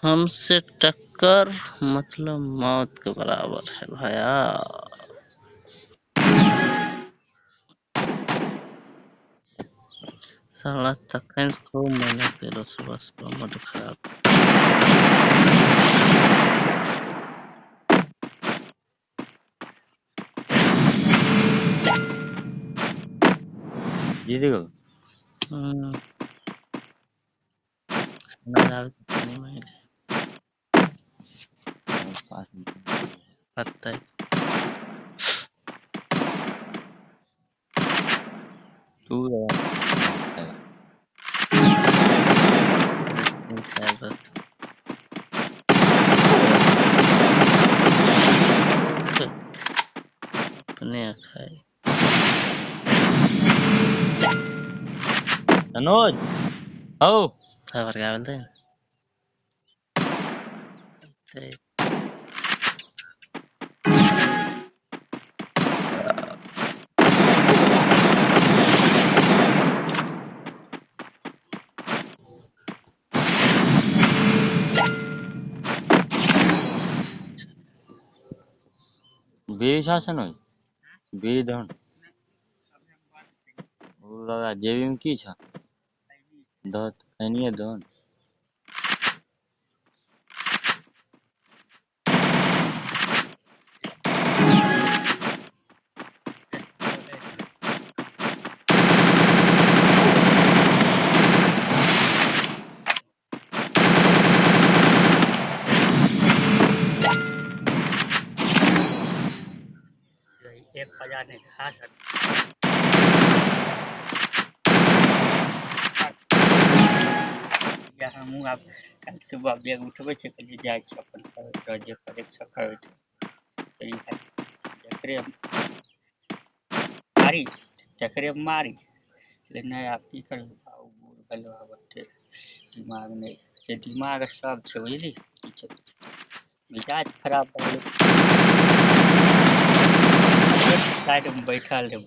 हमसे टक्कर मतलब मौत के बराबर है भाया। साला तखन से खूब मेहनत करो सुबह सुबह मूड खराब। ये देखो समझ आवे तो नहीं माहिती पास में पत्ता है। तू बस अपने खाए तनोज ओ खबर क्या बोलते हैं बेशासन हो बेधन ओ दादा जेबी में की छ दत कनिए दन एक बजाने खास या हमहूँ आब काल्हि सुबह बेग उठबै छै कहलिए जाइ छै अपन जे करैके छै करैत जकरे मारी नहीं आब की करबै बूढ़ भेलो आब ओतेक दिमाग नहीं छै दिमाग सब छै बुझली की छै मिजाज खराब भऽ गेलै साइड में बैठल रहे